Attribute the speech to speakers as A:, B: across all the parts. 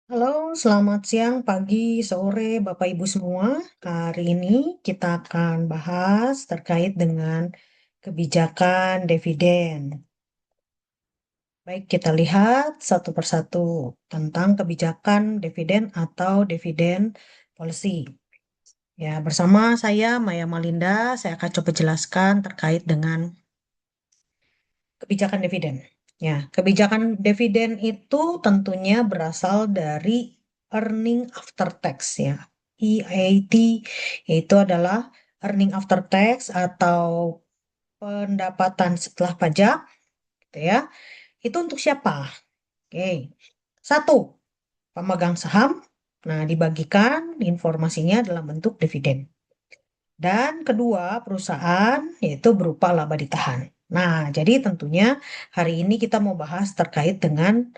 A: Halo, selamat siang, pagi, sore, Bapak Ibu semua. Hari ini kita akan bahas terkait dengan kebijakan dividen. Baik, kita lihat satu persatu tentang kebijakan dividen atau dividen policy. Ya, bersama saya Maya Malinda, saya akan coba jelaskan terkait dengan kebijakan dividen. Ya, kebijakan dividen itu tentunya berasal dari earning after tax ya. EAT itu adalah earning after tax atau pendapatan setelah pajak, gitu ya. Itu untuk siapa? Oke. Satu, pemegang saham. Nah, dibagikan informasinya dalam bentuk dividen. Dan kedua, perusahaan yaitu berupa laba ditahan. Nah, jadi tentunya hari ini kita mau bahas terkait dengan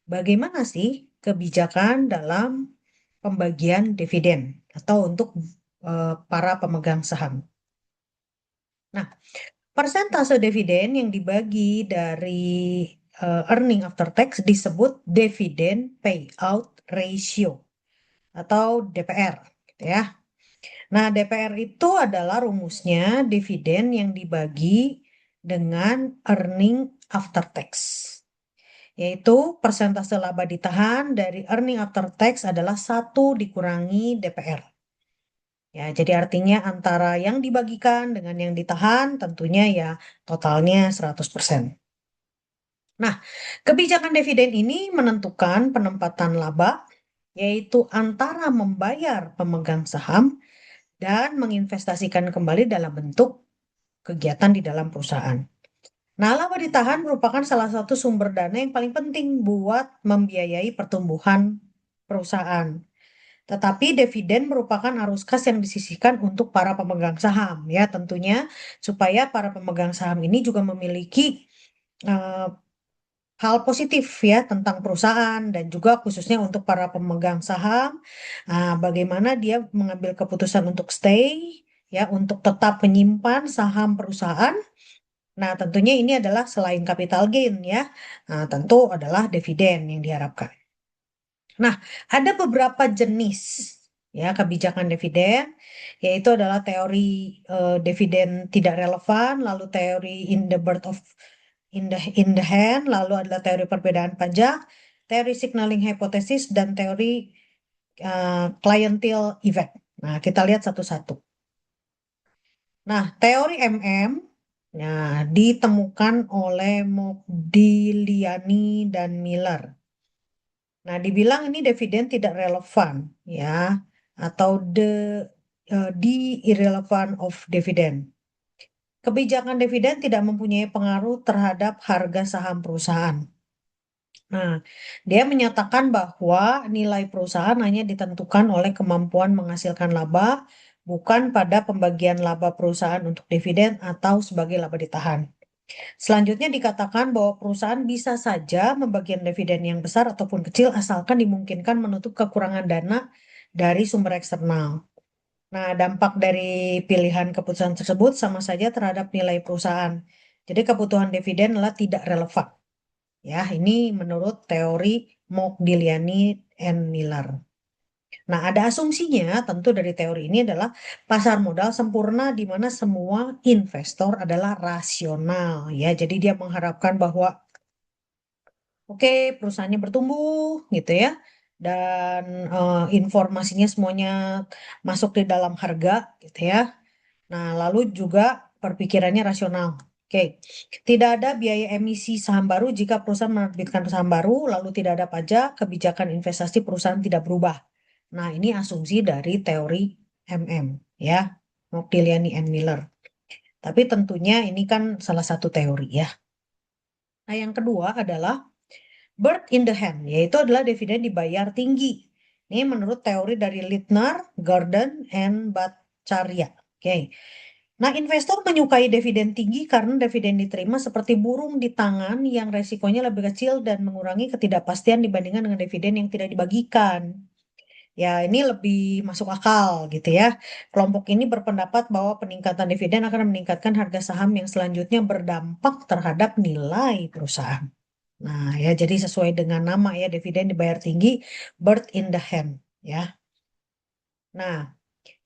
A: bagaimana sih kebijakan dalam pembagian dividen atau untuk para pemegang saham. Nah, persentase dividen yang dibagi dari earning after tax disebut dividen payout ratio atau DPR, gitu ya. Nah, DPR itu adalah rumusnya dividen yang dibagi dengan earning after tax, yaitu persentase laba ditahan dari earning after tax adalah 1 dikurangi DPR. Ya, jadi artinya antara yang dibagikan dengan yang ditahan tentunya ya totalnya 100%. Nah, kebijakan dividen ini menentukan penempatan laba, yaitu antara membayar pemegang saham dan menginvestasikan kembali dalam bentuk kegiatan di dalam perusahaan. Nah, laba ditahan merupakan salah satu sumber dana yang paling penting buat membiayai pertumbuhan perusahaan. Tetapi dividen merupakan arus kas yang disisihkan untuk para pemegang saham, ya tentunya supaya para pemegang saham ini juga memiliki eh, hal positif ya tentang perusahaan dan juga khususnya untuk para pemegang saham, bagaimana dia mengambil keputusan untuk stay, ya untuk tetap menyimpan saham perusahaan. Nah, tentunya ini adalah selain capital gain ya, tentu adalah dividen yang diharapkan. Nah, ada beberapa jenis ya kebijakan dividen, yaitu adalah teori dividen tidak relevan, lalu teori in the bird of in the hand, lalu adalah teori perbedaan pajak, teori signaling hypothesis, dan teori clientele effect. Nah, kita lihat satu-satu. Nah, teori MM nah, ditemukan oleh Modigliani dan Miller. Nah, dibilang ini dividen tidak relevan, ya, atau the irrelevant of dividend. Kebijakan dividen tidak mempunyai pengaruh terhadap harga saham perusahaan. Nah, dia menyatakan bahwa nilai perusahaan hanya ditentukan oleh kemampuan menghasilkan laba, bukan pada pembagian laba perusahaan untuk dividen atau sebagai laba ditahan. Selanjutnya dikatakan bahwa perusahaan bisa saja membagikan dividen yang besar ataupun kecil asalkan dimungkinkan menutup kekurangan dana dari sumber eksternal. Nah, dampak dari pilihan keputusan tersebut sama saja terhadap nilai perusahaan. Jadi kebutuhan dividen adalah tidak relevan. Ya, ini menurut teori Modigliani and Miller. Nah, ada asumsinya tentu dari teori ini adalah pasar modal sempurna di mana semua investor adalah rasional ya. Jadi dia mengharapkan bahwa oke, perusahaannya bertumbuh gitu ya. Dan informasinya semuanya masuk di dalam harga gitu ya. Nah, lalu juga perpikirannya rasional. Oke, tidak ada biaya emisi saham baru jika perusahaan menerbitkan saham baru, lalu tidak ada pajak, kebijakan investasi perusahaan tidak berubah. Nah, ini asumsi dari teori MM, ya, Modigliani and Miller. Tapi tentunya ini kan salah satu teori ya. Nah, yang kedua adalah bird in the hand, yaitu adalah dividen dibayar tinggi. Ini menurut teori dari Littner, Gordon, and Bhattacharya. Oke. Nah, investor menyukai dividen tinggi karena dividen diterima seperti burung di tangan yang resikonya lebih kecil dan mengurangi ketidakpastian dibandingkan dengan dividen yang tidak dibagikan. Ya, ini lebih masuk akal gitu ya. Kelompok ini berpendapat bahwa peningkatan dividen akan meningkatkan harga saham yang selanjutnya berdampak terhadap nilai perusahaan. Nah, ya jadi sesuai dengan nama ya, dividen dibayar tinggi, bird in the hand ya. Nah,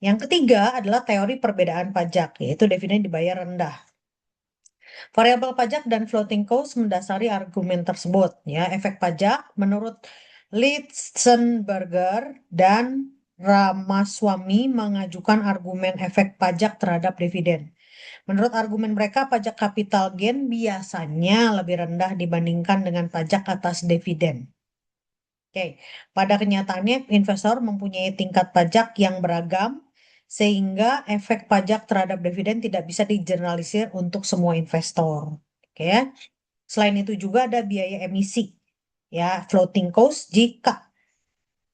A: yang ketiga adalah teori perbedaan pajak, yaitu dividen dibayar rendah. Variabel pajak dan floating cost mendasari argumen tersebut. Ya, efek pajak menurut Litzenberger dan Ramaswamy mengajukan argumen efek pajak terhadap dividen. Menurut argumen mereka, pajak capital gain biasanya lebih rendah dibandingkan dengan pajak atas dividen. Oke, pada kenyataannya investor mempunyai tingkat pajak yang beragam sehingga efek pajak terhadap dividen tidak bisa digeneralisir untuk semua investor. Oke, ya. Selain itu juga ada biaya emisi, ya, floating cost jika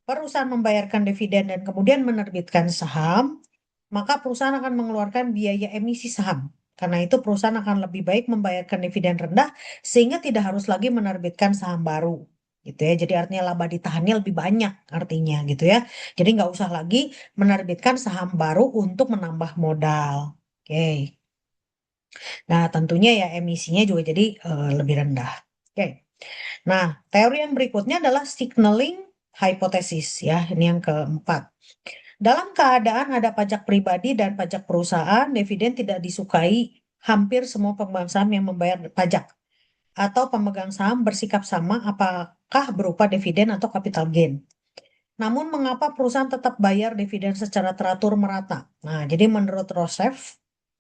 A: perusahaan membayarkan dividen dan kemudian menerbitkan saham, maka perusahaan akan mengeluarkan biaya emisi saham. Karena itu perusahaan akan lebih baik membayarkan dividen rendah sehingga tidak harus lagi menerbitkan saham baru. Gitu ya. Jadi artinya laba ditahannya lebih banyak artinya gitu ya. Jadi nggak usah lagi menerbitkan saham baru untuk menambah modal. Oke. Nah, tentunya ya emisinya juga jadi lebih rendah. Oke. Nah, teori yang berikutnya adalah signaling hypothesis ya. Ini yang keempat. Dalam keadaan ada pajak pribadi dan pajak perusahaan, dividen tidak disukai hampir semua pemegang saham yang membayar pajak atau pemegang saham bersikap sama apakah berupa dividen atau capital gain. Namun mengapa perusahaan tetap bayar dividen secara teratur merata? Nah, jadi menurut Rosev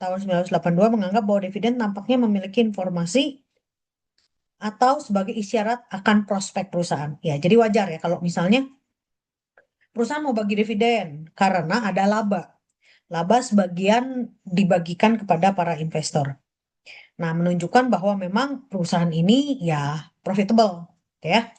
A: tahun 1982 menganggap bahwa dividen tampaknya memiliki informasi atau sebagai isyarat akan prospek perusahaan. Ya, jadi wajar ya kalau misalnya perusahaan mau bagi dividen karena ada laba. Laba sebagian dibagikan kepada para investor. Nah, menunjukkan bahwa memang perusahaan ini ya profitable, ya.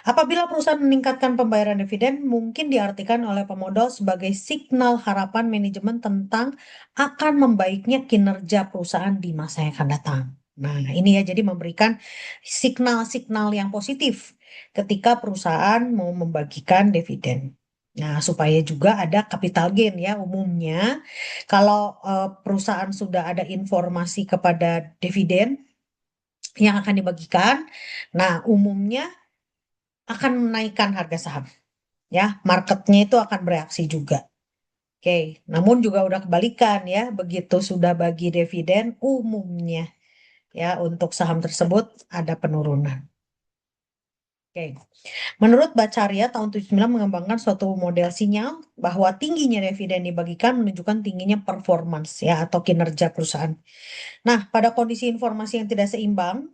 A: Apabila perusahaan meningkatkan pembayaran dividen, mungkin diartikan oleh pemodal sebagai signal harapan manajemen tentang akan membaiknya kinerja perusahaan di masa yang akan datang. Nah, ini ya jadi memberikan signal-signal yang positif ketika perusahaan mau membagikan dividen. Nah, supaya juga ada capital gain ya umumnya. Kalau perusahaan sudah ada informasi kepada dividen yang akan dibagikan, nah umumnya akan menaikkan harga saham. Ya, marketnya itu akan bereaksi juga. Oke, namun juga udah kebalikan ya, begitu sudah bagi dividen umumnya ya untuk saham tersebut ada penurunan. Oke, menurut Bacaria tahun 79 mengembangkan suatu model sinyal bahwa tingginya dividen dibagikan menunjukkan tingginya performance ya atau kinerja perusahaan. Nah, pada kondisi informasi yang tidak seimbang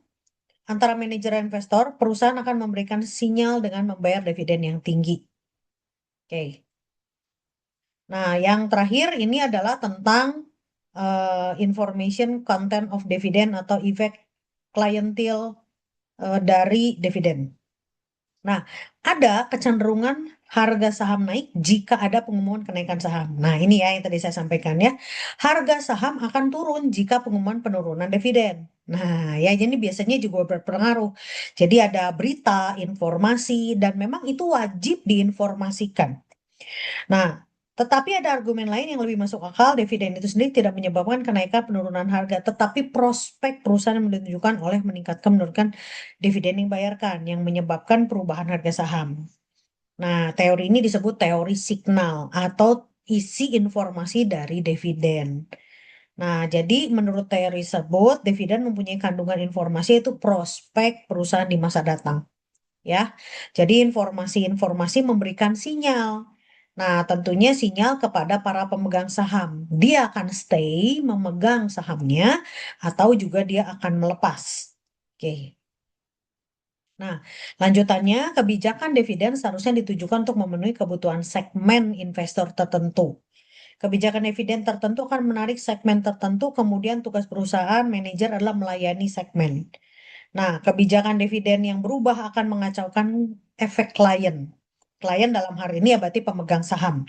A: antara manajer dan investor, perusahaan akan memberikan sinyal dengan membayar dividen yang tinggi. Oke. Nah, yang terakhir ini adalah tentang information content of dividend atau efek klientel dari dividen. Nah, ada kecenderungan harga saham naik jika ada pengumuman kenaikan saham. Nah, ini ya yang tadi saya sampaikan ya. Harga saham akan turun jika pengumuman penurunan dividen. Nah, ya jadi biasanya juga berpengaruh. Jadi ada berita, informasi, dan memang itu wajib diinformasikan. Nah, tetapi ada argumen lain yang lebih masuk akal, dividen itu sendiri tidak menyebabkan kenaikan penurunan harga, tetapi prospek perusahaan yang menunjukkan oleh menurunkan dividen yang dibayarkan, yang menyebabkan perubahan harga saham. Nah, teori ini disebut teori signal atau isi informasi dari dividen. Nah, jadi menurut teori tersebut, dividen mempunyai kandungan informasi itu prospek perusahaan di masa datang ya. Jadi informasi-informasi memberikan sinyal. Nah, tentunya sinyal kepada para pemegang saham. Dia akan stay memegang sahamnya atau juga dia akan melepas. Oke. Nah, lanjutannya kebijakan dividen seharusnya ditujukan untuk memenuhi kebutuhan segmen investor tertentu. Kebijakan dividen tertentu akan menarik segmen tertentu, kemudian tugas perusahaan manajer adalah melayani segmen. Nah, kebijakan dividen yang berubah akan mengacaukan efek klien. Klien dalam hal ini ya berarti pemegang saham.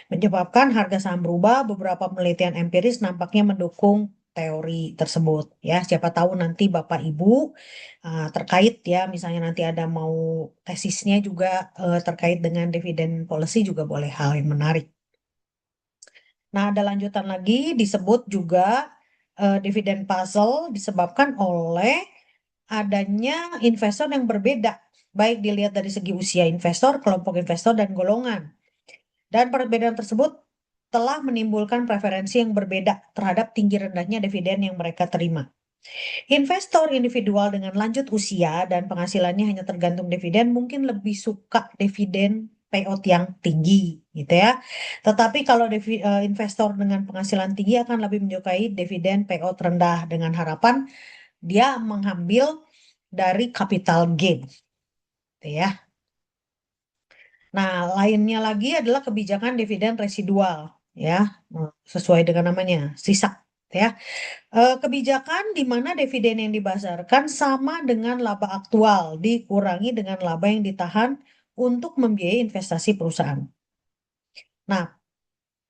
A: Menyebabkan harga saham berubah, beberapa penelitian empiris nampaknya mendukung teori tersebut. Ya, siapa tahu nanti Bapak Ibu terkait ya, misalnya nanti ada mau tesisnya juga terkait dengan dividen policy juga boleh hal yang menarik. Nah, ada lanjutan lagi disebut juga dividen puzzle disebabkan oleh adanya investor yang berbeda, baik dilihat dari segi usia investor, kelompok investor, dan golongan. Dan perbedaan tersebut telah menimbulkan preferensi yang berbeda terhadap tinggi rendahnya dividen yang mereka terima. Investor individual dengan lanjut usia dan penghasilannya hanya tergantung dividen mungkin lebih suka dividen payout yang tinggi, gitu ya. Tetapi kalau investor dengan penghasilan tinggi akan lebih menyukai dividen payout rendah dengan harapan dia mengambil dari capital gain, gitu ya. Nah, lainnya lagi adalah kebijakan dividen residual, ya, sesuai dengan namanya, sisa, ya. Kebijakan di mana dividen yang dibasarkan sama dengan laba aktual dikurangi dengan laba yang ditahan untuk membiayai investasi perusahaan. Nah,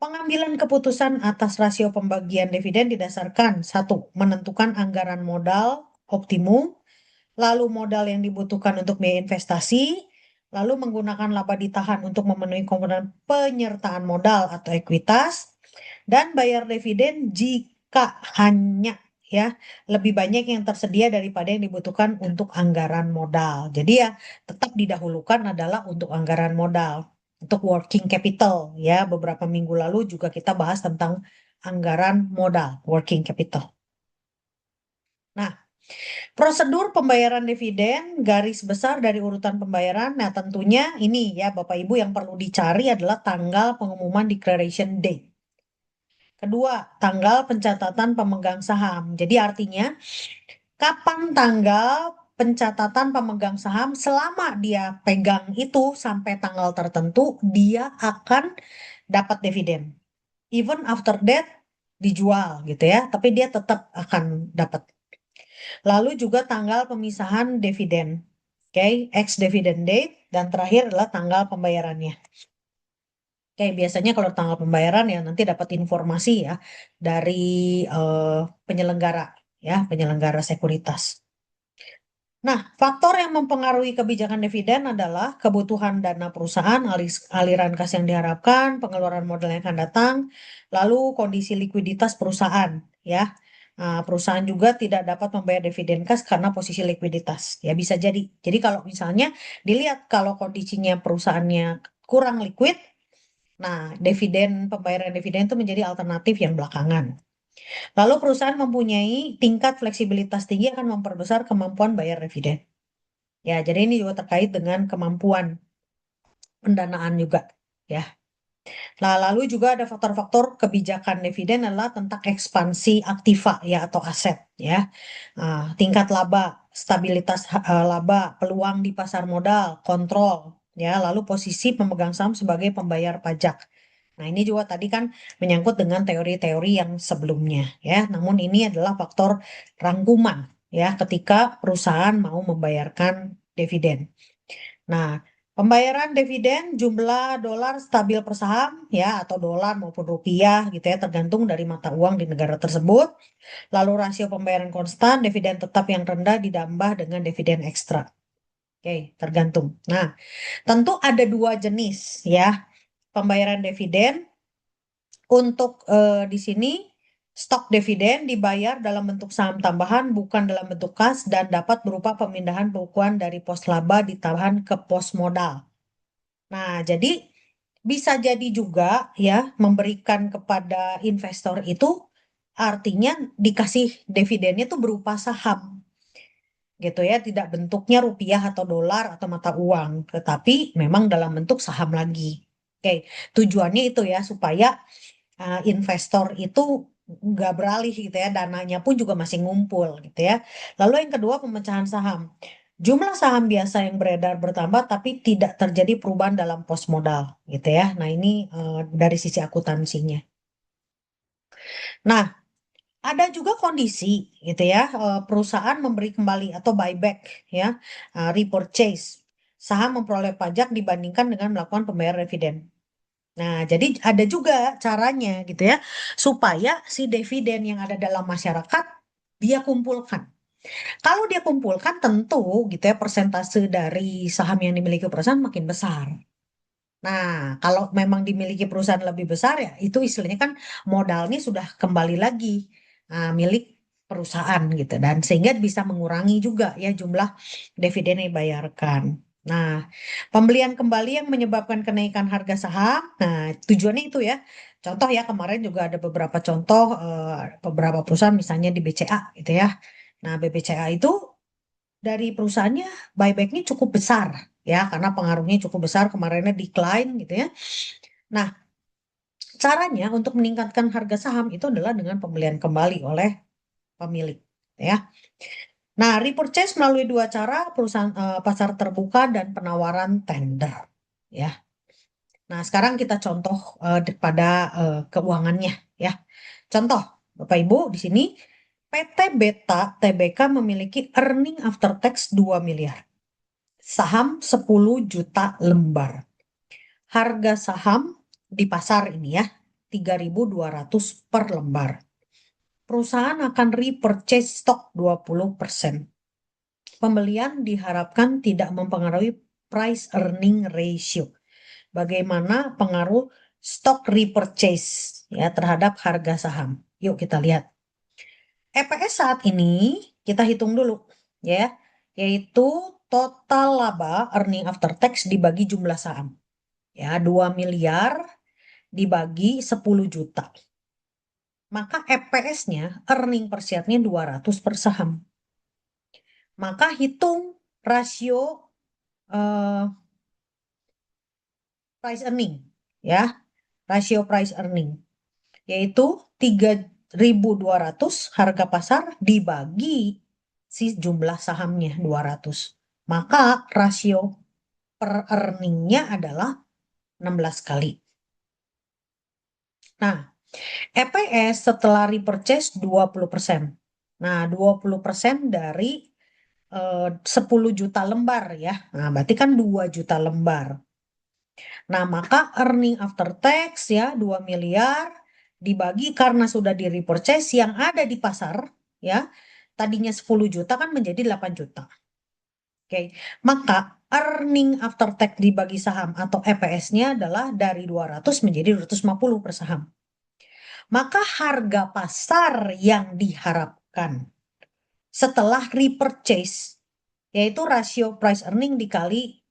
A: pengambilan keputusan atas rasio pembagian dividen didasarkan satu, menentukan anggaran modal optimum, lalu modal yang dibutuhkan untuk biaya investasi, lalu menggunakan laba ditahan untuk memenuhi komponen penyertaan modal atau ekuitas, dan bayar dividen jika hanya ya lebih banyak yang tersedia daripada yang dibutuhkan untuk anggaran modal. Jadi ya tetap didahulukan adalah untuk anggaran modal, untuk working capital ya. Beberapa minggu lalu juga kita bahas tentang anggaran modal, working capital. Nah, prosedur pembayaran dividen, garis besar dari urutan pembayaran. Nah, tentunya ini ya Bapak Ibu yang perlu dicari adalah tanggal pengumuman declaration date. Kedua, tanggal pencatatan pemegang saham. Jadi artinya kapan tanggal pencatatan pemegang saham selama dia pegang itu sampai tanggal tertentu dia akan dapat dividen. Even after that dijual gitu ya, tapi dia tetap akan dapat. Lalu juga tanggal pemisahan dividen. Oke, ex dividend date dan terakhir adalah tanggal pembayarannya. Oke, biasanya kalau tanggal pembayaran ya nanti dapat informasi ya dari eh, penyelenggara ya, penyelenggara sekuritas. Nah, faktor yang mempengaruhi kebijakan dividen adalah kebutuhan dana perusahaan, aliran kas yang diharapkan, pengeluaran modal yang akan datang, lalu kondisi likuiditas perusahaan, ya. Nah, perusahaan juga tidak dapat membayar dividen kas karena posisi likuiditas. Ya, bisa jadi. Jadi kalau misalnya dilihat kalau kondisinya perusahaannya kurang liquid, nah, pembayaran dividen itu menjadi alternatif yang belakangan. Lalu perusahaan mempunyai tingkat fleksibilitas tinggi akan memperbesar kemampuan bayar dividen. Ya, jadi ini juga terkait dengan kemampuan pendanaan juga, ya. Nah, lalu juga ada faktor-faktor kebijakan dividen adalah tentang ekspansi aktiva ya atau aset, ya. Tingkat laba, stabilitas laba, peluang di pasar modal, kontrol, ya. Lalu posisi pemegang saham sebagai pembayar pajak. Nah, ini juga tadi kan menyangkut dengan teori-teori yang sebelumnya, ya. Namun ini adalah faktor rangkuman, ya, ketika perusahaan mau membayarkan dividen. Nah, pembayaran dividen jumlah dolar stabil per saham ya atau dolar maupun rupiah gitu ya tergantung dari mata uang di negara tersebut. Lalu rasio pembayaran konstan, dividen tetap yang rendah ditambah dengan dividen ekstra. Oke, tergantung. Nah, tentu ada dua jenis ya pembayaran dividen. Untuk di sini stok dividen dibayar dalam bentuk saham tambahan bukan dalam bentuk kas dan dapat berupa pemindahan bukuan dari pos laba ditahan ke pos modal. Nah, jadi bisa jadi juga ya memberikan kepada investor itu artinya dikasih dividennya itu berupa saham gitu ya, tidak bentuknya rupiah atau dolar atau mata uang, tetapi memang dalam bentuk saham lagi. Oke, tujuannya itu ya supaya investor itu nggak beralih gitu ya, dananya pun juga masih ngumpul gitu ya. Lalu yang kedua pemecahan saham. Jumlah saham biasa yang beredar bertambah tapi tidak terjadi perubahan dalam pos modal gitu ya. Nah ini dari sisi akuntansinya. Nah ada juga kondisi gitu ya, perusahaan memberi kembali atau buyback ya, repurchase. Saham memperoleh pajak dibandingkan dengan melakukan pembayaran dividen. Nah, jadi ada juga caranya gitu ya, supaya si dividen yang ada dalam masyarakat dia kumpulkan. Kalau dia kumpulkan tentu gitu ya persentase dari saham yang dimiliki perusahaan makin besar. Nah, kalau memang dimiliki perusahaan lebih besar ya itu istilahnya kan modalnya sudah kembali lagi milik perusahaan gitu, dan sehingga bisa mengurangi juga ya jumlah dividen yang dibayarkan. Nah, pembelian kembali yang menyebabkan kenaikan harga saham. Nah, tujuannya itu ya. Contoh ya, kemarin juga ada beberapa contoh beberapa perusahaan misalnya di BCA gitu ya. Nah, BBCA itu dari perusahaannya buybacknya cukup besar ya, karena pengaruhnya cukup besar, kemarinnya decline gitu ya. Nah, caranya untuk meningkatkan harga saham itu adalah dengan pembelian kembali oleh pemilik ya. Nah, repurchase melalui dua cara, perusahaan pasar terbuka dan penawaran tender ya. Nah, sekarang kita contoh pada keuangannya ya. Contoh, Bapak Ibu di sini PT Beta Tbk memiliki earning after tax 2 miliar. Saham 10 juta lembar. Harga saham di pasar ini ya 3.200 per lembar. Perusahaan akan repurchase stok 20%. Pembelian diharapkan tidak mempengaruhi price earning ratio. Bagaimana pengaruh stock repurchase ya terhadap harga saham? Yuk kita lihat. EPS saat ini kita hitung dulu ya, yaitu total laba earning after tax dibagi jumlah saham. Ya, 2 miliar dibagi 10 juta. Maka EPS-nya, earning per share-nya 200 per saham. Maka hitung rasio eh, price earning ya, rasio price earning yaitu 3.200 harga pasar dibagi si jumlah sahamnya 200. Maka rasio per earning-nya adalah 16 kali. Nah, EPS setelah repurchase 20%. Nah, 20% dari 10 juta lembar ya. Nah, berarti kan 2 juta lembar. Nah, maka earning after tax ya 2 miliar dibagi karena sudah di repurchase yang ada di pasar ya. Tadinya 10 juta kan menjadi 8 juta. Oke. Maka earning after tax dibagi saham atau EPS-nya adalah dari 200 menjadi 250 per saham. Maka harga pasar yang diharapkan setelah repurchase yaitu rasio price earning dikali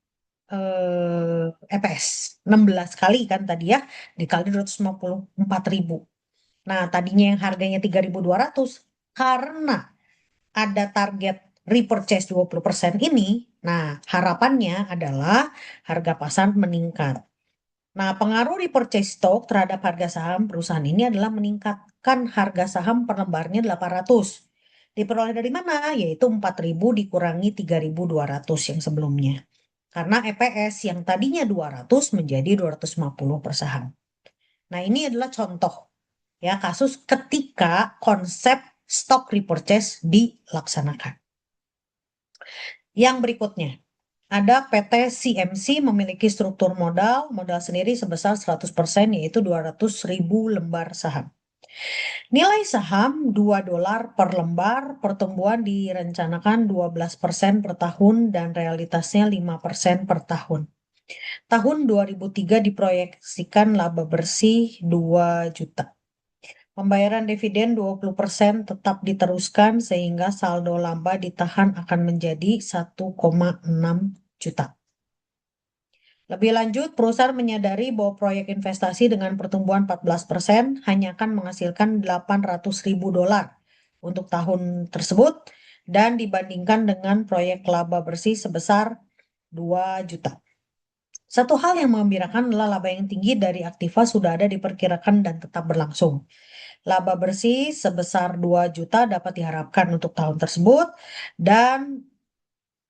A: EPS 16 kali kan tadi ya, dikali 254.000. Nah, tadinya yang harganya 3.200 karena ada target repurchase 20% ini, nah harapannya adalah harga pasar meningkat. Nah, pengaruh repurchase stock terhadap harga saham perusahaan ini adalah meningkatkan harga saham per lembarnya 800. Diperoleh dari mana? Yaitu 4.000 dikurangi 3.200 yang sebelumnya. Karena EPS yang tadinya 200 menjadi 250 per saham. Nah, ini adalah contoh ya kasus ketika konsep stock repurchase dilaksanakan. Yang berikutnya, ada PT CMC memiliki struktur modal sendiri sebesar 100% yaitu 200.000 lembar saham. Nilai saham 2 dolar per lembar, pertumbuhan direncanakan 12% per tahun dan realitasnya 5% per tahun. Tahun 2003 diproyeksikan laba bersih 2 juta. Pembayaran dividen 20% tetap diteruskan sehingga saldo laba ditahan akan menjadi 1,6 juta. Lebih lanjut, perusahaan menyadari bahwa proyek investasi dengan pertumbuhan 14% hanya akan menghasilkan 800.000 dolar untuk tahun tersebut dan dibandingkan dengan proyek laba bersih sebesar 2 juta. Satu hal yang mengembirakan adalah laba yang tinggi dari aktiva sudah ada diperkirakan dan tetap berlangsung. Laba bersih sebesar 2 juta dapat diharapkan untuk tahun tersebut dan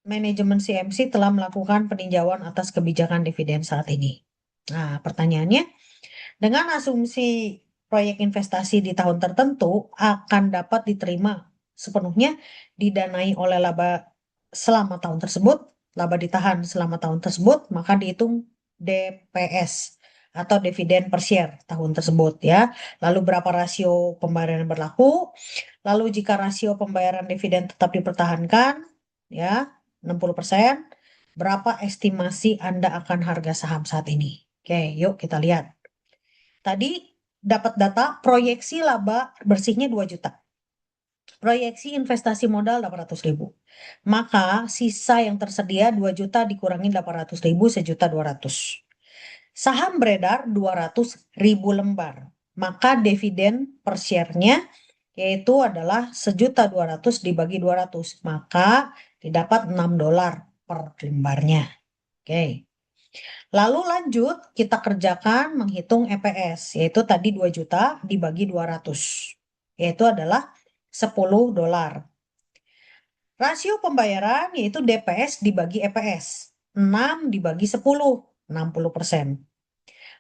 A: manajemen CMC telah melakukan peninjauan atas kebijakan dividen saat ini. Nah, pertanyaannya, dengan asumsi proyek investasi di tahun tertentu akan dapat diterima sepenuhnya didanai oleh laba selama tahun tersebut, laba ditahan selama tahun tersebut, maka dihitung DPS atau dividen per share tahun tersebut ya. Lalu berapa rasio pembayaran yang berlaku? Lalu jika rasio pembayaran dividen tetap dipertahankan ya 60%, berapa estimasi Anda akan harga saham saat ini? Oke, yuk kita lihat. Tadi dapat data proyeksi laba bersihnya 2 juta. Proyeksi investasi modal 800.000. Maka sisa yang tersedia 2 juta dikurangi 800.000, 1.200.000. Saham beredar 200.000 lembar. Maka dividen per share-nya yaitu adalah 1.200.000 dibagi 200. Maka didapat $6 per lembarnya. Oke. Lalu lanjut kita kerjakan menghitung EPS, yaitu tadi 2 juta dibagi 200, yaitu adalah $10. Rasio pembayaran yaitu DPS dibagi EPS, 6 dibagi 10, 60%.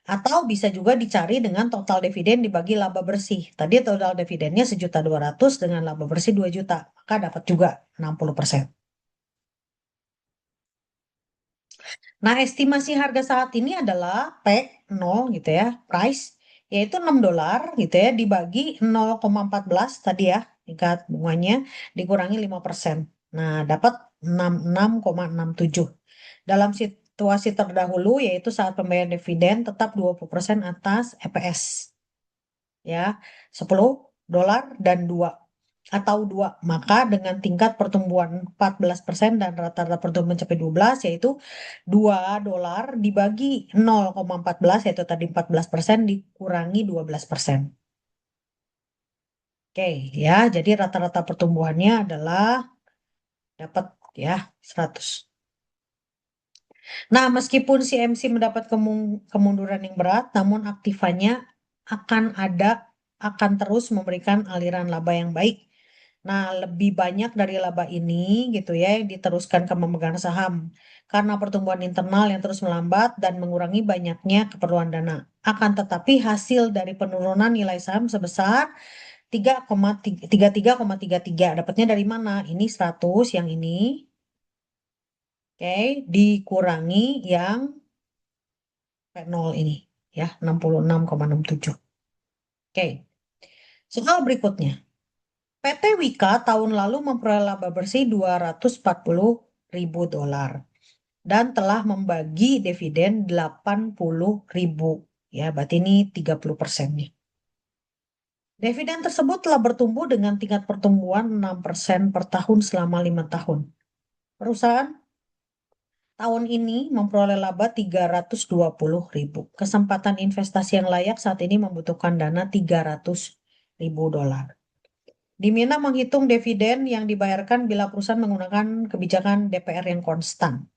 A: Atau bisa juga dicari dengan total dividen dibagi laba bersih. Tadi total dividennya 1.200.000 dengan laba bersih 2 juta, maka dapat juga 60%. Nah, estimasi harga saat ini adalah P0 gitu ya, price, yaitu $6 gitu ya, dibagi 0,14 tadi ya, tingkat bunganya, dikurangi 5%. Nah, dapat 66,67. Dalam situasi terdahulu, yaitu saat pembayaran dividen, tetap 20% atas EPS. Ya, $10 dan 2 atau 2. Maka dengan tingkat pertumbuhan 14% dan rata-rata pertumbuhan mencapai 12, yaitu $2 dibagi 0,14, yaitu tadi 14%, dikurangi 12%. Oke, ya, jadi rata-rata pertumbuhannya adalah dapat ya 100. Nah, meskipun CMC mendapat kemunduran yang berat, namun aktifannya akan terus memberikan aliran laba yang baik. Nah, lebih banyak dari laba ini gitu ya yang diteruskan ke pemegang saham karena pertumbuhan internal yang terus melambat dan mengurangi banyaknya keperluan dana. Akan tetapi hasil dari penurunan nilai saham sebesar 33,33 dapatnya dari mana? Ini 100 yang ini. Oke, dikurangi yang P0 ini ya, 66,67. Oke. Soal berikutnya. PT Wika tahun lalu memperoleh laba bersih $240.000 dan telah membagi dividen 80.000. Ya, berarti ini 30% nih. Dividen tersebut telah bertumbuh dengan tingkat pertumbuhan 6% per tahun selama 5 tahun. Perusahaan tahun ini memperoleh laba 320.000. Kesempatan investasi yang layak saat ini membutuhkan dana $300.000. Dimana menghitung dividen yang dibayarkan bila perusahaan menggunakan kebijakan DPR yang konstan.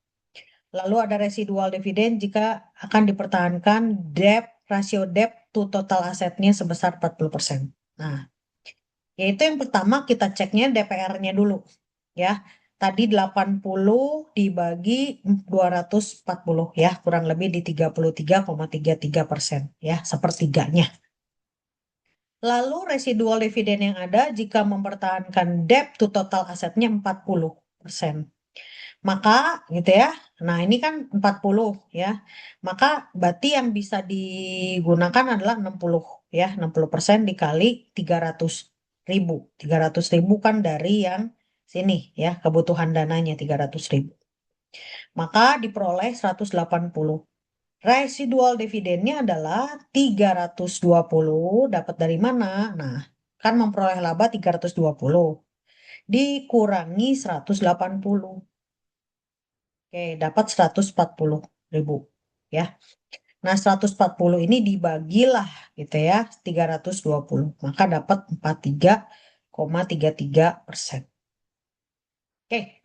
A: Lalu ada residual dividen jika akan dipertahankan rasio debt to total asetnya sebesar 40%. Nah, yaitu yang pertama kita ceknya DPR-nya dulu. Ya, tadi 80 dibagi 240 ya, kurang lebih di 33,33%, ya, sepertiganya. Lalu residual dividen yang ada jika mempertahankan debt to total asetnya 40%. Maka gitu ya. Nah, ini kan 40 ya. Maka berarti yang bisa digunakan adalah 60 ya. 60% dikali 300.000. 300.000 kan dari yang sini ya, kebutuhan dananya 300.000. Maka diperoleh 180. Residual dividennya adalah 320, dapat dari mana? Nah, kan memperoleh laba 320 dikurangi 180. Oke, dapat 140.000 ya. Nah, 140 ini dibagilah gitu ya, 320. Maka dapat 43,33%. Oke,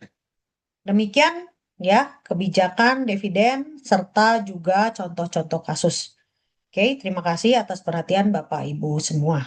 A: demikian ya kebijakan dividen serta juga contoh-contoh kasus. Oke, terima kasih atas perhatian Bapak Ibu semua.